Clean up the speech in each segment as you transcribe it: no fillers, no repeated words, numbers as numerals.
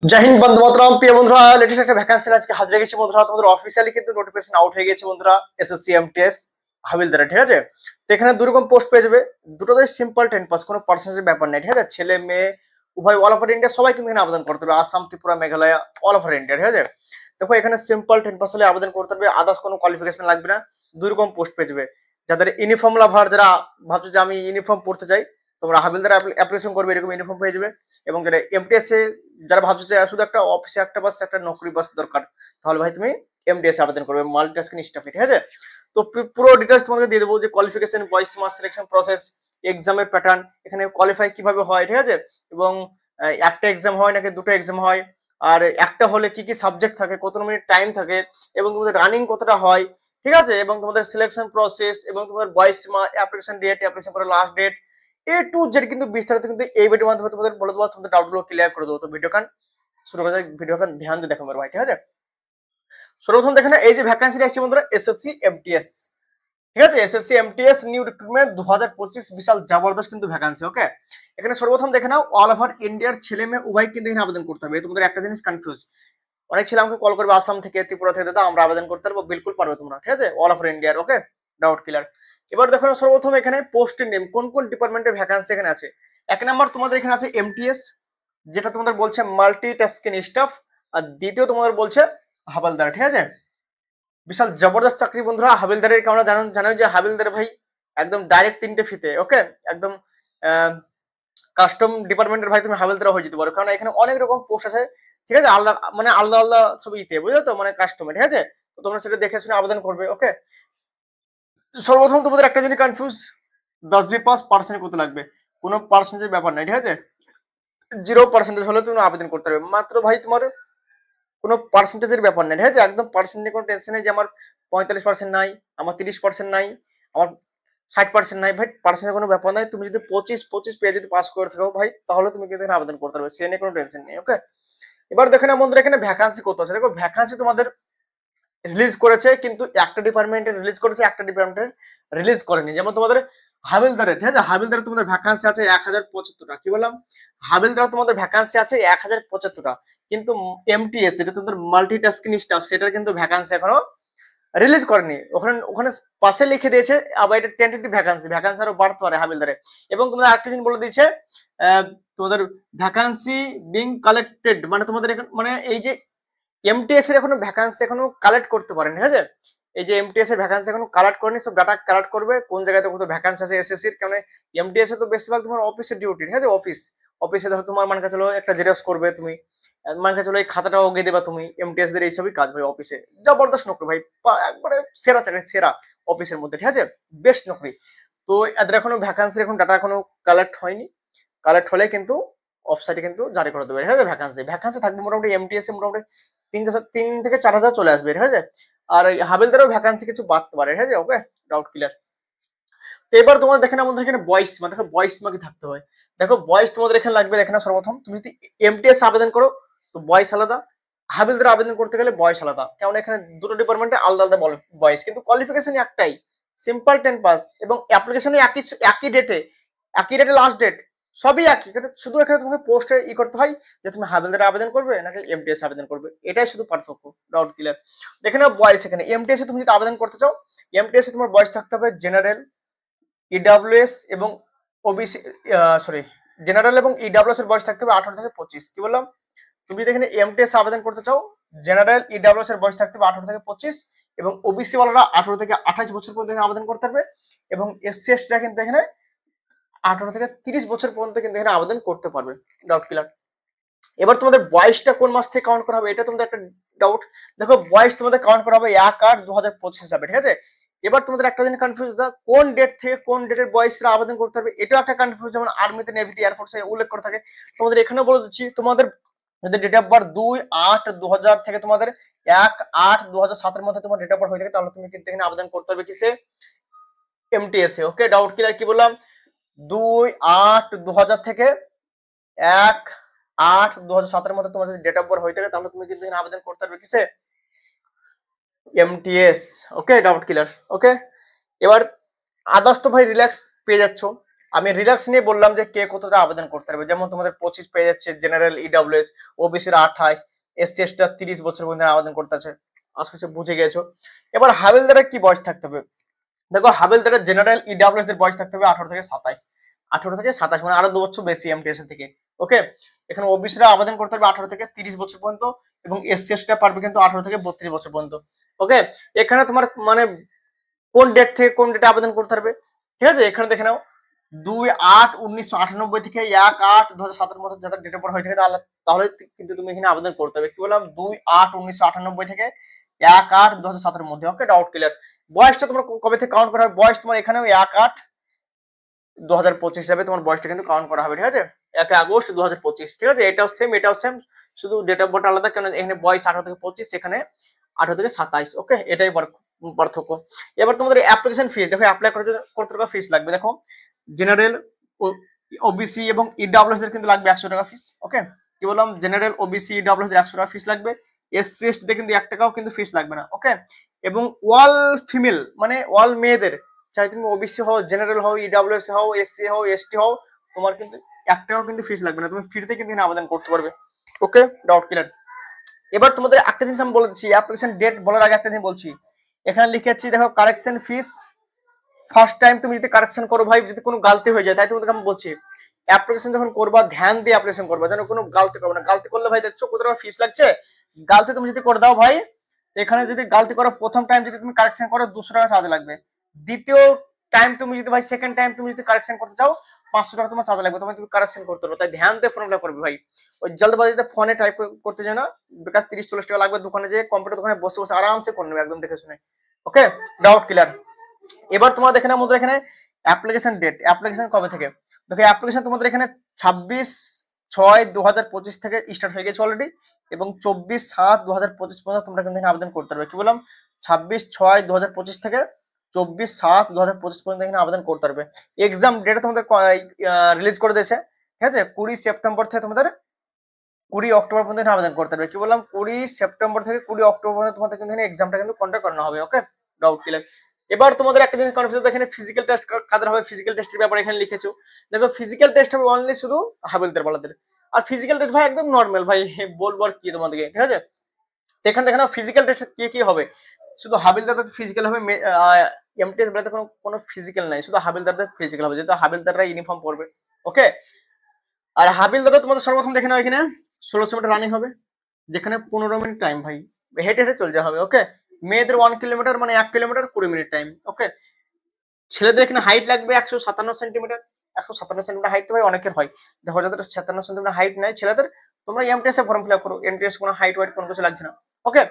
জয় হিন্দ বন্ধু মাতরম। প্রিয় বন্ধুরা, লেটেস্ট একটা ভ্যাকান্সি আজকে হাজির হয়ে গেছি বন্ধুরা। তোমাদের অফিসিয়ালি কিন্তু নোটিফিকেশন আউট হয়ে গেছে বন্ধুরা, এসএসসি এমটিএস হাবিলদারে, ঠিক আছে। তো এখানে দুই রকম পোস্ট পেয়ে যাবে, দুটোতেই সিম্পল 10 পাস, কোনো পার্সেন্টেজের ব্যাপার নেই, ঠিক আছে। ছেলে মেয়ে উভয়, অল ওভার ইন্ডিয়া সবাই কিন্তু এখানে আবেদন করতে হবে, Assam, Tripura, Meghalaya, all over India, ঠিক আছে। দেখো এখানে সিম্পল 10 পাস হলে আবেদন করতে হবে, আদার্স কোনো কোয়ালিফিকেশন লাগবে না। দুই রকম পোস্ট পেয়ে যাবে। যাদের ইউনিফর্ম লাভার, যারা ভাবছো যে আমি ইউনিফর্ম পড়তে চাই, তোমরা হাবিলদার অ্যাপ্লিকেশন করবে, এরকম ইউনিফর্ম পেয়ে যাবে। এবং যারা এমটিএস এ, যারা ভাবছো যে শুধু একটা অফিসে একটা বাস, একটা নকরি বাস দরকার, তাহলে ভাই তুমি এমডিএস আবেদন করবে, মাল্টিটাস্কিং স্টাফে, ঠিক আছে। তো পুরো ডিটেলস তোমাকে দিয়ে দেবো, যে কোয়ালিফিকেশন, বয়েস, মাস সিলেকশন প্রসেস, এক্সামের প্যাটার্ন, এখানে কোয়ালিফাই কিভাবে হয়, ঠিক আছে। এবং একটা এক্সাম হয় নাকি দুটো এক্সাম হয়, আর একটা হলে কি কি সাবজেক্ট থাকে, কত মিনিট টাইম থাকে, এবং তোমাদের রানিং কতটা হয়, ঠিক আছে। এবং তোমাদের সিলেকশন প্রসেস, এবং তোমাদের বয়েস, অ্যাপ্লিকেশন ডেট, অ্যাপ্লিকেশন করার লাস্ট ডেট, টু জেড কিন্তু বিস্তারিত কিন্তু এই ভিডিওর মাধ্যমে তোমাদের বলে দেবো, তোমাদের ডাউটগুলো ক্লিয়ার করে দেবো। তো ভিডিও কান শুরু করা যাক, ভিডিও কান ধ্যান দিয়ে দেখো মেরে ভাই, ঠিক আছে। সর্বপ্রথম দেখেন এই যে ভ্যাকান্সিটা আসছে বন্ধুরা, এসএসসি এমটিএস, ঠিক আছে। এসএসসি এমটিএস নিউ রিক্রুটমেন্ট 2025, বিশাল জবরদস্ত কিন্তু ভ্যাকান্সি, ওকে। এখানে সর্বপ্রথম দেখে নাও, অল ওভার ইন্ডিয়ার ছেলে মেয়ে উভয় কিন্তু এখানে আবেদন করতে হবে। তোমাদের একটা জিনিস কনফিউজ, অনেক ছেলে আমাকে কল করবে আসাম থেকে, ত্রিপুরা থেকে, দাদা আমরা আবেদন করতে পারবো, বিলকুল পারবে তোমরা, ঠিক আছে, অল ওভার ইন্ডিয়ার, ওকে। Doubt clear. এবার দেখো সর্বপ্রথম এখানে পোস্টের নেম, কোন কোন ডিপার্টমেন্টের ভ্যাকান্সি এখানে আছে। এক নম্বর তোমাদের এখানে আছে এমটিএস, যেটা তোমাদের বলছে মাল্টি টাস্কিং স্টাফ। আর দ্বিতীয় তোমাদের বলছে হাবালদার, ঠিক আছে। বিশাল জবরদস্ত চাকরি বন্ধুরা হাবিলদারের, কারণ জানো যে হাবিলদার ভাই একদম ডাইরেক্ট 3টে ফিতে, ওকে। একদম কাস্টম ডিপার্টমেন্টের ভাই তুমি হাবিলদার হয়ে যেতে পারো, কারণ এখানে অনেক রকম পোস্ট আছে, ঠিক আছে, আলাদা মানে আলাদা আলাদা ছবিতে, বুঝলো তো, মানে কাস্টমে, ঠিক আছে। তো তোমরা সেটা দেখে শুনে আবেদন করবে, ওকে। সর্বপ্রথম তোমাদের একটা জিনিস কনফিউজ, 10 পাস পার্সেন্ট কত লাগবে, কোনো পার্সেন্টেজের ব্যাপার নাই, ঠিক আছে। 0% হলে তুমি আবেদন করতে পারবে মাত্র, ভাই তোমার কোনো পার্সেন্টেজের ব্যাপার নেই, ঠিক আছে। একদম পার্সেন্টেজ কোনো টেনশন নেই যে আমার 45% নাই, আমার 30% নাই, আমার 60% নাই, ভাই পার্সেন্টের কোনো ব্যাপার নাই। তুমি যদি 25 পেয়ে যদি পাস করে থাকো ভাই, তাহলে তুমি কিন্তু এখানে আবেদন করতে পারবে, সে নিয়ে কোনো টেনশন নেই, ওকে। এবার দেখে না বন্ধুরা, এখানে ভ্যাকান্সি কত আছে। দেখো ভ্যাকান্সি তোমাদের রিলিজ করেছে, কিন্তু একটা ডিপার্টমেন্টে রিলিজ করেছে, একটা ডিপার্টমেন্ট রিলিজ করেনি। যেমন তোমাদের হাবিলদারে, ঠিক আছে, হাবিলদারে তোমাদের ভ্যাকান্সি আছে 1075টা, কি বললাম, হাবিলদারে তোমাদের ভ্যাকান্সি আছে 1075টা। কিন্তু এমটিএস, যেটা তোমাদের মাল্টিটাস্কিং স্টাফ, সেটার কিন্তু ভ্যাকান্সি এখনো রিলিজ করেনি। ওখানে ওখানে পাশে লিখে দিয়েছে আবার এটা টেন্টেটিভ ভ্যাকান্সি, ভ্যাকান্সি আরো বাড়তে পারে হাবিলদারে। এবং তোমাদের আরেকটা জিনিস বলে দিয়েছে, তোমাদের ভ্যাকান্সি বিং কালেক্টেড, মানে তোমাদের মানে এই যে এমটিএস এর এখনো ভ্যাকান্সি এখনো কালেক্ট করতে পারেনি, ঠিক আছে। এই যে এমটিএস এর ভ্যাকান্সি এখনো কালেক্ট করেনি, সব ডাটা কালেক্ট করবে, কোন জায়গাতে কত ভ্যাকান্সি আছে এসএসসির, কারণ এমটিএস এ তো বেশিরভাগ তোমার অফিসের ডিউটি, ঠিক আছে। অফিসে ধরো তোমার মানে কাছে একটা জেরক্স করবে তুমি, মানে কাছে এই খাতাটাও ওগে দেবা তুমি, এমটিএস দের এইসবই কাজ ভাই অফিসে। জবরদস্ত নকরি ভাই, একবারে সেরা চাকরি, সেরা অফিসের মধ্যে, ঠিক আছে, বেস্ট নকরি। তো এদের এখনো ভ্যাকান্সির এখন ডাটা এখনো কালেক্ট হয়নি, কালেক্ট হলে কিন্তু অফসাইটে কিন্তু জারি করে দেবে, ঠিক আছে। ভ্যাকান্সি ভ্যাকান্সি থাকবে মোটামুটি এমটিএস এ মোটামুটি 3 থেকে 4 হাজার চলে আসবে, ঠিক আছে। আর হাবিলদারও ভ্যাকান্সি কিছু বাড়তে পারে, ঠিক আছে, ওকে। Doubt clear. তো এবার তোমাদের দেখেন আমাদের এখানে বয়স, মানে দেখো বয়স তোমাকে থাকতে হয়। দেখো বয়স তোমাদের এখানে লাগবে, দেখে না সর্বপ্রথম তুমি যদি এমটিএস আবেদন করো তো বয়স আলাদা, হাবিলদার আবেদন করতে গেলে বয়স আলাদা, কারণ এখানে দুটো ডিপার্টমেন্টে আলাদা আলাদা বয়স, কিন্তু কোয়ালিফিকেশন একটাই, সিম্পল 10 পাস, এবং অ্যাপ্লিকেশনে একই ডেটে লাস্ট ডেট, সবই একই, শুধু এখানে তোমাকে পোস্টে করতে হয় যে তুমি হাবিলদারে আবেদন করবে নাকি এমটিএস আবেদন করবে, এটাই শুধু পার্থক্য। Doubt clear. দেখে নাও বয়স, এখানে এমটিএস এ তুমি যদি আবেদন করতে চাও, এমটিএস এ তোমার বয়স থাকতে হবে জেনারেল, ইডাব্লিউএস এবং ওবিসি, সরি, জেনারেল এবং ইডাব্লিউএস এর বয়স থাকতে হবে 18 থেকে 25, কি বললাম। তুমি যদি এখানে এমটিএস আবেদন করতে চাও, জেনারেল ইডাব্লিউএস এর বয়স থাকতে হবে 18 থেকে 25, এবং ওবিসি ওয়ালারা 18 থেকে 28 বছর পর্যন্ত এখানে আবেদন করতে পারবে, এবং এসসি এসটিরা কিন্তু এখানে 18 থেকে 30 বছর পর্যন্ত কিন্তু এখানে আবেদন করতে পারবে। Doubt clear. এবার তোমাদের বয়সটা কোন মাস থেকে কাউন্ট করা হবে, এটা তোমাদের একটা ডাউট। দেখো বয়স তোমাদের কাউন্ট করা হবে 1/8/2025 হিসাবে, ঠিক আছে। এবার তোমাদের একটা জিনিস কনফিউজ, কোন ডেট থেকে কোন ডেটের বয়সরা আবেদন করতে হবে, এটাও একটা কনফিউজ। যেমন আর্মিতে, নেভিতে, এয়ারফোর্সে উল্লেখ করে থাকে, তোমাদের এখানে বলে দিচ্ছি, তোমাদের যদি ডেট অফ বার্থ 2/8/2000 থেকে তোমাদের 1/8/2007 মধ্যে তোমার ডেট অফ বার্থ হয়ে থাকে, তাহলে তুমি কিন্তু এখানে আবেদন করতে হবে কিসে, এমটিএস এ, ওকে। Doubt clear. কি বললাম, 2/8/2000 থেকে 1/8/2007 মধ্যে তোমার যদি ডেট অফ বার্থ হয়ে থাকে, তাহলে তুমি কিন্তু এখানে আবেদন করতে পারবে কিসে, এমটিএস, ওকে। ডাউট ক্লিয়ার, ওকে। এবার আদার্স তো ভাই রিল্যাক্স পেয়ে যাচ্ছ, আমি রিল্যাক্স নিয়ে বললাম যে কে কতটা আবেদন করতে পারবে। যেমন তোমাদের 25 পেয়ে যাচ্ছে জেনারেল, ইডব্লিউএস, ওবিসির 28, এসসি এসটি 30 বছর পর্যন্ত আবেদন করতে আছে। আশা করছি বুঝে গেছো। এবার হাবিলদারের কি বয়স থাকতে হবে? দেখো হাবিলদারের জেনারেল, ইডব্লিউএস এর বয়স থাকতে হবে 18 থেকে 27। 18 থেকে 27 মানে আরো 2 বছর বেশি এমটিএস এর থেকে। ওকে, এখানে ওবিসিরা আবেদন করতে পারবে 18 থেকে 30 বছর পর্যন্ত, এবং এসসি এসটি পারবে কিন্তু 18 থেকে 32 বছর পর্যন্ত। ওকে, এখানে তোমার মানে কোন ডেট থেকে কোন ডেটে আবেদন করতে পারবে, ঠিক আছে? এখানে দেখে নাও 2/8/1998 থেকে 1/8/2017 মধ্যে যাদের ডেট অফ বার্থ হয়ে থাকে তাহলে কিন্তু তুমি এখানে আবেদন করতে হবে। কি বললাম? 2/8/1998 থেকে 1/8/2017 মধ্যে। ওকে, ডাউট ক্লিয়ার। বয়সটা তোমার কবে থেকে কাউন্ট করা হবে? বয়স তোমার এখানেও 1/8/2025 হিসাবে তোমার বয়সটা কিন্তু কাউন্ট করা হবে, ঠিক আছে? 1 আগস্ট 2025, ঠিক আছে? এটাও সেম, শুধু ডেট অফ বার্থ আলাদা, কারণ এখানে বয়স 18 থেকে 25, এখানে 18 থেকে 27। ওকে, এটাই পার্থক্য। এবার তোমাদের অ্যাপ্লিকেশন ফিস, দেখো অ্যাপ্লাই করতে টাকা ফিস লাগবে। দেখো জেনারেল, ওবিসি এবং ইডব্লিউএস এর কিন্তু লাগবে 100 টাকা ফিস। ওকে, কি বললাম? জেনারেল, ওবিসি, ইডব্লিউএস এর 100 টাকা ফিস লাগবে। এসসি এসটি তে কিন্তু 1 টাকাও কিন্তু ফিস লাগবে না। ওকে, এবং অল ফিমেল মানে অল মেয়েদের, চাই তুমি ওবিসি হও, জেনারেল হও, ইডব্লিউএস হও, এসসি হও, এসটি হও, তোমার কিন্তু 1 টাকাও কিন্তু ফিস লাগবে না, তুমি ফ্রিতে কিন্তু আবেদন করতে পারবে। ওকে, ডাউট ক্লিয়ার। এবার তোমাদের একটা জিনিস আমি বলে দিচ্ছি, অ্যাপ্লিকেশন ডেট বলার আগে একটা জিনিস বলছি। এখানে লিখেছি দেখো কারেকশন ফিস। ফার্স্ট টাইম তুমি যদি কারেকশন করো ভাই, যদি কোনো গালতি হয়ে যায়, তাই তোমাদেরকে আমি বলছি অ্যাপ্লিকেশন যখন করবা ধ্যান দিয়ে অ্যাপ্লিকেশন করবা, যেন কোনো গালতি করবে না। গালতি করলে ভাই দেখছো কত টাকা ফিস লাগছে। গালতি তুমি যদি করে দাও ভাই, এখানে যদি গালতি করো, প্রথম টাইম যদি তুমি কারেকশন করো 200 টাকা চার্জ লাগবে। দ্বিতীয় টাইম তুমি যদি ভাই, সেকেন্ড টাইম তুমি যদি কারেকশন করতে চাও 500 টাকা তোমার চার্জ লাগবে, তুমি কারেকশন করতে পারো। তাই ধ্যান দিয়ে ফর্মুলা করবে ভাই, ওই জলদবাজিতে ফোনে টাইপ করতে যায় না, বেকার 30-40 টাকা লাগবে। দোকানে যে কম্পিউটার দোকানে বসে বসে আরামসে করে নেবে, একদম দেখে শুনে। ওকে, ডাউট ক্লিয়ার। এবার তোমার দেখে নাও এখানে অ্যাপ্লিকেশন ডেট, অ্যাপ্লিকেশন কবে থেকে। দেখো অ্যাপ্লিকেশন তোমাদের এখানে 26/6/2025 থেকে স্টার্ট হয়ে গেছে অলরেডি, এবং 24/7/2025 পর্যন্ত তোমরা কিন্তু আবেদন করতে পারবে। কি বললাম? 26/6/2025 থেকে 24/7/2025 পর্যন্ত এখানে আবেদন করতে পারবে। এক্সাম ডেট তোমাদের রিলিজ করে দিয়েছে, ঠিক আছে? 20 সেপ্টেম্বর থেকে তোমাদের 20 অক্টোবর পর্যন্ত আবেদন করতে পারবে। কি বললাম? 20 সেপ্টেম্বর থেকে 20 অক্টোবর পর্যন্ত তোমাদের কিন্তু এক্সামটা কিন্তু কন্ডাক্ট করানো হবে। ওকে, ডাউট ক্লিয়ার। এবার তোমাদের একটা জিনিস কনফিউজ, এখানে ফিজিক্যাল টেস্ট কাদের হবে, ফিজিক্যাল টেস্টের ব্যাপারে এখানে লিখেছো। দেখো ফিজিক্যাল টেস্ট হবে অনলি শুধু হাবিলদার বলাদের। আর ফিজিক্যাল টেস্ট ভাই একদম নর্মাল ভাই, বলবো আর কি তোমাদেরকে, ঠিক আছে? এখানে দেখে নাও ফিজিক্যাল টেস্ট কি কি হবে। শুধু হাবিলদারদের ফিজিক্যাল হবে, এমটিএস বেলাতে কোনো ফিজিক্যাল নাই, শুধু হাবিলদারদের ফিজিক্যাল হবে, যেহেতু হাবিলদাররা ইউনিফর্ম পরবে। ওকে, আর হাবিলদারদের তোমাদের সর্বপ্রথম দেখে নাও এখানে 1600 মিটার রানিং হবে, যেখানে 15 মিনিট টাইম ভাই হেঁটে হেঁটে চলতে হবে। ওকে, মেয়েদের 1 কিলোমিটার মানে 1 কিলোমিটার 20 মিনিট টাইম। ওকে, ছেলেদের এখানে হাইট লাগবে 157 সেন্টিমিটার। 157 সেন্টিমিটার হাইট তো ভাই অনেকের হয়, দেখো যাদের 57 সেন্টিমিটার হাইট নাই ছেলেদের, তোমরা এমটিএস এ ফর্ম ফিল আপ করো, এমটিএস কোনো হাইট ওয়াইট কোনো কিছু লাগছে না। ওকে,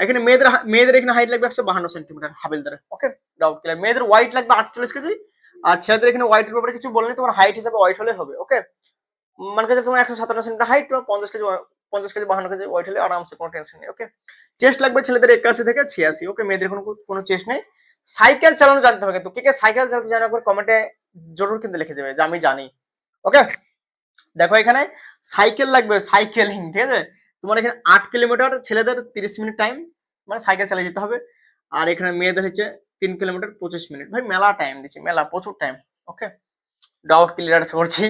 এখানে মেয়েদের এখানে হাইট লাগবে 152 সেন্টিমিটার হাবিলদারে। ওকে, ডাউট ক্লিয়ার। মেয়েদের ওয়াইট লাগবে 48 কেজি, আর ছেলেদের এখানে ওয়াইটের ব্যাপারে কিছু বলনি, তোমার হাইট হিসাবে ওয়াইট হলে হবে। ওকে, মানে কাছে তোমার 157 সেন্টিমিটার হাইট, তোমার 50 কেজি 52 কেজি ওয়েট হলে আরামসে, কোনো টেনশন নেই। ওকে, চেস্ট লাগবে ছেলেদের 81 থেকে 86। ওকে, মেয়েদের কোনো চেস্ট নেই। সাইকেল চালানো জানতে হবে কিন্তু, কে সাইকেল চালাতে জানা একবার কমেন্টে জরুর কিন্তু লিখে দেবে যে আমি জানি। ওকে, দেখো এখানে সাইকেল লাগবে, সাইকেলিং, ঠিক আছে? তোমার এখানে 8 কিলোমিটার ছেলেদের 30 মিনিট টাইম, মানে সাইকেল চালিয়ে যেতে হবে। আর এখানে মেয়েদের হচ্ছে 3 কিলোমিটার 25 মিনিট। ভাই মেলা টাইম দিচ্ছে, মেলা প্রচুর টাইম। ওকে, ডাউট ক্লিয়ার করছি,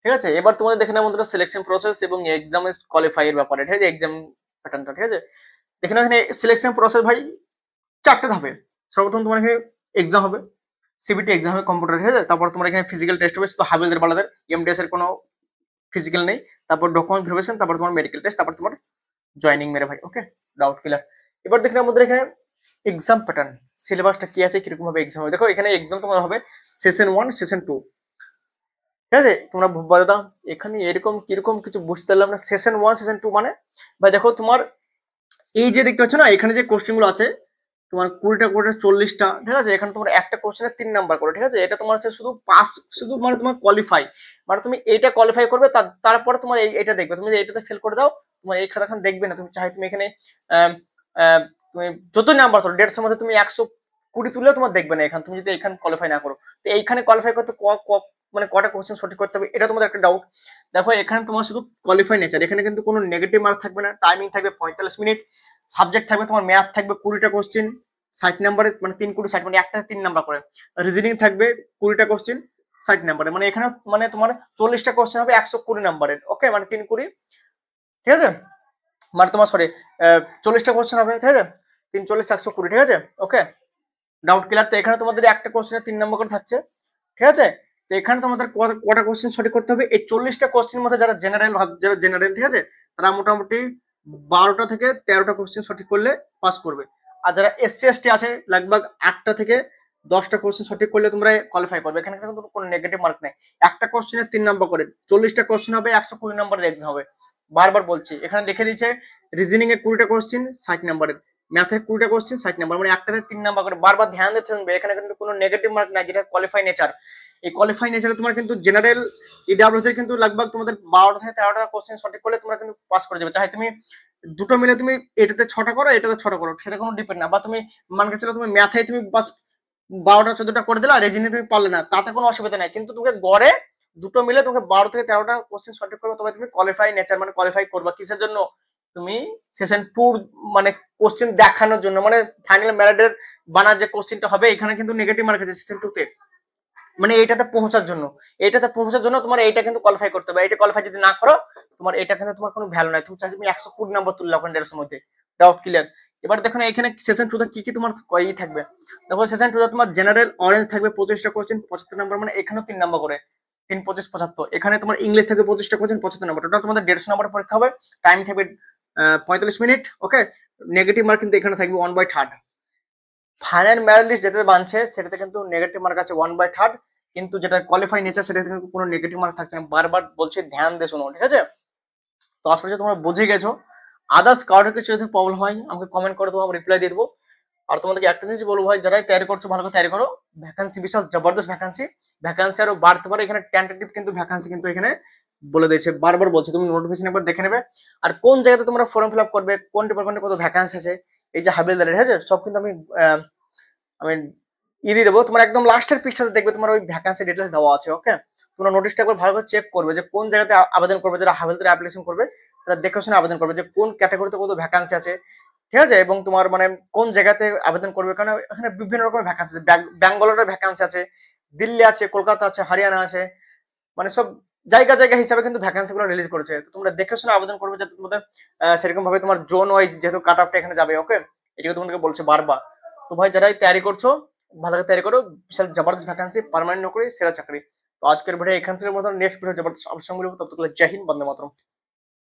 ঠিক আছে? এবার তোমাদের দেখে নেব বন্ধুরা সিলেকশন প্রসেস এবং এক্সাম কোয়ালিফাই এর ব্যাপারে, ঠিক আছে? এক্সাম প্যাটার্নটা, ঠিক আছে? দেখে নাও এখানে সিলেকশন প্রসেস ভাই 4টে ধাপে। সর্বপ্রথম তোমার এখানে এক্সাম হবে, সিবিটি এক্সাম হবে কম্পিউটার, ঠিক আছে? তারপর তোমার এখানে ফিজিক্যাল টেস্ট হবে, তো হাবিলদার বালাদের এমডিএস এর কোনো ফিজিক্যাল নেই। তারপর ডকুমেন্ট ভেরিফিকেশন, তারপর তোমার মেডিকেল টেস্ট, তারপর তোমার জয়েনিং মেরে ভাই। ওকে, ডাউট ক্লিয়ার। এবার দেখে নাও আমাদের এখানে এক্সাম প্যাটার্ন, সিলেবাসটা কি আছে, কিরকম ভাবে এক্সাম হবে। দেখো এখানে এক্সাম তোমার হবে সেশন 1, সেশন 2, ঠিক আছে? তোমরা বলে দাও এখানে এরকম কিরকম কিছু বুঝতে পারলাম না। সেশন 1 সেশন 2 মানে ভাই দেখো তোমার এই যে দেখতে পাচ্ছ না, এখানে যে কোশ্চেন গুলো আছে তোমার 20টা করে 40টা, ঠিক আছে? এখানে তোমার একটা কোশ্চেনে 3 নাম্বার করে, ঠিক আছে? এটা তোমার হচ্ছে শুধু পাস, শুধু মানে তোমার কোয়ালিফাই, মানে তুমি এইটা কোয়ালিফাই করবে, তারপরে তোমার এইটা দেখবে। তুমি এইটাতে ফেল করে দাও, তোমার এই খাতাখান দেখবে না। তুমি চাই তুমি এখানে তুমি যত নাম্বার ধরো 150 মধ্যে তুমি 120 তুললেও তোমার দেখবে না এখানে, তুমি যদি এখানে কোয়ালিফাই না করো। তো এইখানে কোয়ালিফাই করতে মানে কটা কোশ্চেন সঠিক করতে হবে, এটা তোমাদের একটা ডাউট। দেখো এখানে তোমার শুধু কোয়ালিফাই নেচার, এখানে কিন্তু কোনো নেগেটিভ মার্ক থাকবে না। টাইমিং থাকবে 45 মিনিট। সাবজেক্ট থাকবে তোমার ম্যাথ থাকবে 20টা কোশ্চেন, 60 নাম্বারে, মানে 3 20 60, মানে একটা 3 নাম্বার করে। রিজনিং থাকবে 20টা কোশ্চেন, 60 নাম্বারের, মানে এখানে মানে তোমার 40টা কোশ্চেন হবে 120 নাম্বারের। ওকে, মানে 3 20, ঠিক আছে, মানে তোমার সরি 40টা কোশ্চেন হবে, ঠিক আছে, 3 40 120, ঠিক আছে। ওকে, ডাউট ক্লিয়ার? তো এখানে তোমাদের একটা কোশ্চেনে 3 নম্বর করে থাকছে, ঠিক আছে। তো এখানে তোমাদের কটা কোশ্চেন সঠিক করতে হবে? এই 40টা কোশ্চেনের মধ্যে যারা জেনারেল, ঠিক আছে, তারা মোটামুটি 12টা থেকে 13টা কোশ্চেন সঠিক করলে পাস করবে। আর যারা এসসি এসটি আছে লগভগ 8টা থেকে 10টা কোশ্চেন সঠিক করলে তোমরা কোয়ালিফাই করবে। এখানে কিন্তু কোনো নেগেটিভ মার্ক নেই। একটা কোশ্চেনে 3 নম্বর করে, 40টা কোশ্চেন হবে, 120 নম্বরের এক্সাম হবে। বারবার বলছি, এখানে লিখে দিয়েছে রিজনিং এ 20টা কোশ্চেন 60 নম্বরের, ম্যাথের 20টা কোশ্চেন 60 নাম্বার, মানে একটাতে 3 নাম্বার করে। বারবার ধ্যান দিতে হবে, এখানে কিন্তু কোনো নেগেটিভ মার্ক নাই, যেটা কোয়ালিফাই নেচার। এই কোয়ালিফাই নেচারে তোমার কিন্তু জেনারেল ইডব্লিউ তে কিন্তু লগভগ তোমাদের 12টা থেকে 13টা কোশ্চেন সঠিক করলে তোমরা কিন্তু পাস করে যাবে। চাহে তুমি দুটো মিলে তুমি এটাতে 6টা করো, এটাতে 6টা করো, সেটা কোনো ডিপেন্ড না। বা তুমি মান কাছে তুমি ম্যাথে তুমি বাস 12টা 14টা করে দিলা, রিজনিং তুমি পারলে না, তাতে কোনো অসুবিধা নাই। কিন্তু তোমাকে গড়ে দুটো মিলে তোমাকে 12 থেকে 13টা কোশ্চেন সঠিক করবে, তবে তুমি কোয়ালিফাই নেচার মানে কোয়ালিফাই করবা। কিসের জন্য? তুমি সেশন 2 মানে কোশ্চেন দেখানোর জন্য, মানে ফাইনাল ম্যারিটের বানার যে কোশ্চেনটা হবে, এখানে কিন্তু নেগেটিভ মার্ক আছে সেশন 2 তে, মানে এইটাতে পৌঁছার জন্য, তোমার এইটা কিন্তু কোয়ালিফাই করতে হবে। এটা কোয়ালিফাই যদি না করো, তোমার এটা কিন্তু তোমার কোনো ভ্যালু নাই। তুমি চাইলে তুমি 120 নাম্বার তুললে ওখানে 150 মধ্যে। Doubt clear? এবার দেখো না, এখানে সেশন 2 তে কি কি তোমার ই থাকবে। দেখো সেশন 2 তে তোমার জেনারেল অরেঞ্জ থাকবে 25টা কোশ্চেন 75 নাম্বার, মানে এখানেও 3 নাম্বার করে, 3 25 75। এখানে তোমার ইংলিশ থাকবে 25টা কোশ্চেন 75 নাম্বার, টোটাল তোমাদের 150 নাম্বার পরীক্ষা হবে। টাইম থাকবে 45 মিনিট। ওকে, নেগেটিভ মার্ক কিন্তু এখানে থাকবে 1/3। ফাইনাল মেরিট লিস্ট যেটা বানছে সেটাতে কিন্তু নেগেটিভ মার্ক আছে 1/3, কিন্তু যেটা কোয়ালিফাই নেচার সেটাতে কিন্তু কোনো নেগেটিভ মার্ক থাকছে না। বারবার বলছি, ধ্যান দিয়ে শোনো, ঠিক আছে। তো আশা করছি তোমরা বুঝে গেছো। আদার্স কারোর কিছু যদি প্রবলেম হয় আমাকে কমেন্ট করে দেবো, আমি রিপ্লাই দিয়ে দেবো। আর তোমাদেরকে একটা জিনিস বলবো ভাই, যারাই তৈরি করছো ভালো করে তৈরি করো। ভ্যাকান্সি বিশাল জবরদস্ত ভ্যাকান্সি আরো বাড়তে পারে। এখানে টেন্টেটিভ কিন্তু ভ্যাকান্সি কিন্তু এখানে বলে দিয়েছে, বারবার বলছে, তুমি নোটিফিকেশন একবার দেখে নেবে। আর কোন জায়গাতে তোমরা ফর্ম ফিল আপ করবে, কোন ডিপার্টমেন্টে কত ভ্যাকান্সি আছে, এই যে হাবিলদারের, ঠিক আছে, সব কিন্তু আমি দিয়ে দেবো। তোমার একদম লাস্টের পৃষ্ঠাতে দেখবে তোমার ওই ভ্যাকান্সি ডিটেলস দেওয়া আছে। ওকে, তোমরা নোটিশটা একবার ভালো করে চেক করবে যে কোন জায়গাতে আবেদন করবে। যারা হাবিলদারে অ্যাপ্লিকেশন করবে তারা দেখে শুনে আবেদন করবে যে কোন ক্যাটাগরিতে কত ভ্যাকান্সি আছে, ঠিক আছে, এবং তোমার মানে কোন জায়গাতে আবেদন করবে। কারণ এখানে বিভিন্ন রকমের ভ্যাকান্সি আছে, ব্যাঙ্গালোরের ভ্যাকান্সি আছে, দিল্লি আছে, কলকাতা আছে, হরিয়ানা আছে, মানে সব জায়গা জায়গা হিসাবে কিন্তু ভ্যাকান্সি গুলো রিলিজ করেছে। তো তোমরা দেখে শুনে আবেদন করবে যাতে তোমাদের সেরকম ভাবে তোমার জোন ওয়াইজ যেহেতু কাট অফটা এখানে যাবে। ওকে, এটাকে তোমাদেরকে বলছে বারবার। তো ভাই যারাই তৈরি করছো ভালো করে তৈরি করো, বিশাল জবরদস্ত ভ্যাকান্সি, পার্মানেন্ট নকরি, সেরা চাকরি। তো আজকের ভিডিও এখান থেকে মতো, নেক্সট ভিডিও জবরদস্ত অবশ্যই বলবো। ততক্ষণ জয় হিন্দ, বন্দে মাতরম।